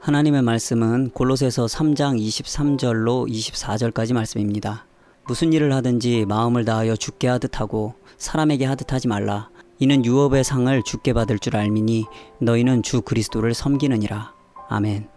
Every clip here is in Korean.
하나님의 말씀은 골로새서 3장 23절로 24절까지 말씀입니다. 무슨 일을 하든지 마음을 다하여 주께 하듯 하고 사람에게 하듯 하지 말라. 이는 유업의 상을 주께 받을 줄 알미니 너희는 주 그리스도를 섬기느니라. 아멘.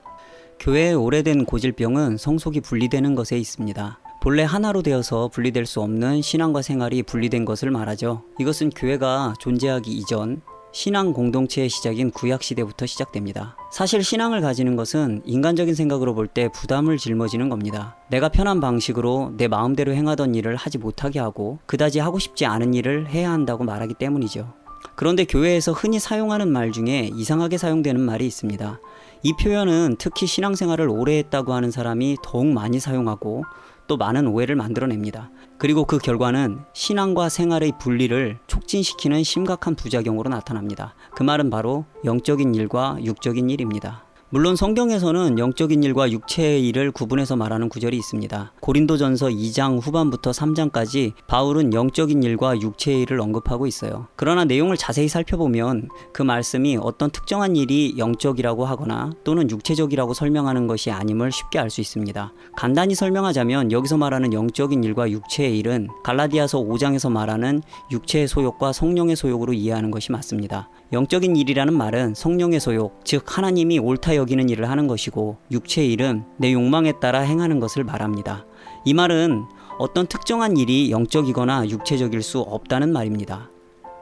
교회의 오래된 고질병은 성속이 분리되는 것에 있습니다. 본래 하나로 되어서 분리될 수 없는 신앙과 생활이 분리된 것을 말하죠. 이것은 교회가 존재하기 이전 신앙 공동체의 시작인 구약시대부터 시작됩니다. 사실 신앙을 가지는 것은 인간적인 생각으로 볼 때 부담을 짊어지는 겁니다. 내가 편한 방식으로 내 마음대로 행하던 일을 하지 못하게 하고 그다지 하고 싶지 않은 일을 해야 한다고 말하기 때문이죠. 그런데 교회에서 흔히 사용하는 말 중에 이상하게 사용되는 말이 있습니다. 이 표현은 특히 신앙생활을 오래 했다고 하는 사람이 더욱 많이 사용하고 또 많은 오해를 만들어냅니다. 그리고 그 결과는 신앙과 생활의 분리를 촉진시키는 심각한 부작용으로 나타납니다. 그 말은 바로 영적인 일과 육적인 일입니다. 물론 성경에서는 영적인 일과 육체의 일을 구분해서 말하는 구절이 있습니다. 고린도전서 2장 후반부터 3장까지 바울은 영적인 일과 육체의 일을 언급하고 있어요. 그러나 내용을 자세히 살펴보면 그 말씀이 어떤 특정한 일이 영적이라고 하거나 또는 육체적이라고 설명하는 것이 아님을 쉽게 알 수 있습니다. 간단히 설명하자면 여기서 말하는 영적인 일과 육체의 일은 갈라디아서 5장에서 말하는 육체의 소욕과 성령의 소욕으로 이해하는 것이 맞습니다. 영적인 일이라는 말은 성령의 소욕, 즉 하나님이 옳다 여기는 일을 하는 것이고 육체의 일은 내 욕망에 따라 행하는 것을 말합니다. 이 말은 어떤 특정한 일이 영적이거나 육체적일 수 없다는 말입니다.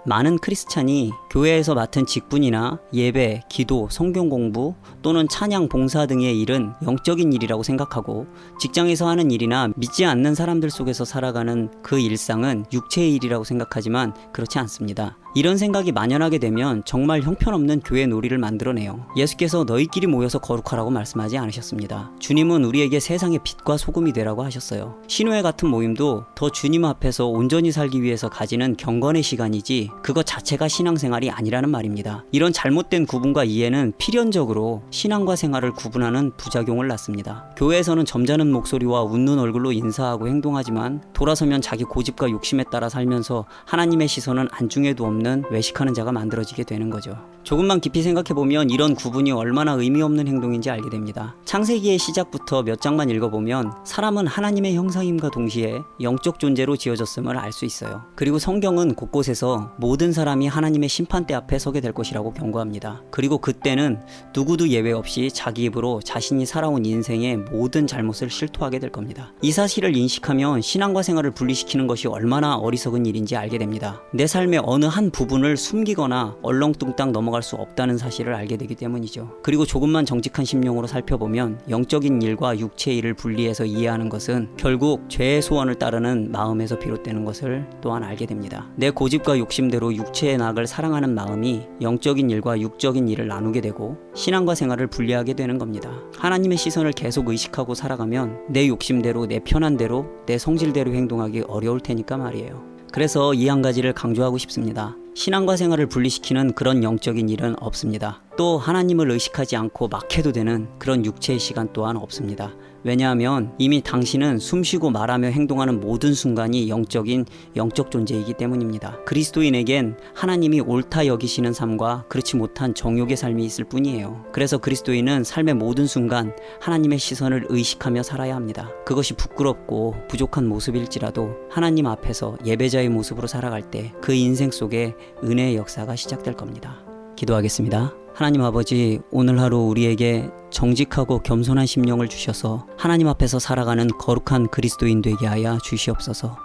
많은 크리스찬이 교회에서 맡은 직분이나 예배, 기도, 성경 공부 또는 찬양, 봉사 등의 일은 영적인 일이라고 생각하고 직장에서 하는 일이나 믿지 않는 사람들 속에서 살아가는 그 일상은 육체의 일이라고 생각하지만 그렇지 않습니다. 이런 생각이 만연하게 되면 정말 형편없는 교회 놀이를 만들어내요. 예수께서 너희끼리 모여서 거룩하라고 말씀하지 않으셨습니다. 주님은 우리에게 세상의 빛과 소금이 되라고 하셨어요. 신우회 같은 모임도 더 주님 앞에서 온전히 살기 위해서 가지는 경건의 시간이지 그것 자체가 신앙생활이 아니라는 말입니다. 이런 잘못된 구분과 이해는 필연적으로 신앙과 생활을 구분하는 부작용을 낳습니다. 교회에서는 점잖은 목소리와 웃는 얼굴로 인사하고 행동하지만 돌아서면 자기 고집과 욕심에 따라 살면서 하나님의 시선은 안중에도 없는 외식하는 자가 만들어지게 되는 거죠. 조금만 깊이 생각해보면 이런 구분이 얼마나 의미 없는 행동인지 알게 됩니다. 창세기의 시작부터 몇 장만 읽어보면 사람은 하나님의 형상임과 동시에 영적 존재로 지어졌음을 알 수 있어요. 그리고 성경은 곳곳에서 모든 사람이 하나님의 심판대 앞에 서게 될 것이라고 경고합니다. 그리고 그때는 누구도 예외 없이 자기 입으로 자신이 살아온 인생의 모든 잘못을 실토하게 될 겁니다. 이 사실을 인식하면 신앙과 생활을 분리시키는 것이 얼마나 어리석은 일인지 알게 됩니다. 내 삶의 어느 한 부분을 숨기거나 얼렁뚱땅 넘어갈 수 없다는 사실을 알게 되기 때문이죠. 그리고 조금만 정직한 심령으로 살펴보면 영적인 일과 육체의 일을 분리해서 이해하는 것은 결국 죄의 소원을 따르는 마음에서 비롯되는 것을 또한 알게 됩니다. 내 고집과 욕심대로 육체의 낙을 사랑하는 마음이 영적인 일과 육적인 일을 나누게 되고 신앙과 생활을 분리하게 되는 겁니다. 하나님의 시선을 계속 의식하고 살아가면 내 욕심대로 내 편한 대로 내 성질대로 행동하기 어려울 테니까 말이에요. 그래서 이 한 가지를 강조하고 싶습니다. 신앙과 생활을 분리시키는 그런 영적인 일은 없습니다. 또 하나님을 의식하지 않고 막 해도 되는 그런 육체의 시간 또한 없습니다. 왜냐하면 이미 당신은 숨쉬고 말하며 행동하는 모든 순간이 영적 존재이기 때문입니다. 그리스도인에겐 하나님이 옳다 여기시는 삶과 그렇지 못한 정욕의 삶이 있을 뿐이에요. 그래서 그리스도인은 삶의 모든 순간 하나님의 시선을 의식하며 살아야 합니다. 그것이 부끄럽고 부족한 모습일지라도 하나님 앞에서 예배자의 모습으로 살아갈 때 그 인생 속에 은혜의 역사가 시작될 겁니다. 기도하겠습니다. 하나님 아버지, 오늘 하루 우리에게 정직하고 겸손한 심령을 주셔서 하나님 앞에서 살아가는 거룩한 그리스도인 되게 하여 주시옵소서.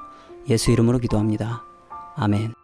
예수 이름으로 기도합니다. 아멘.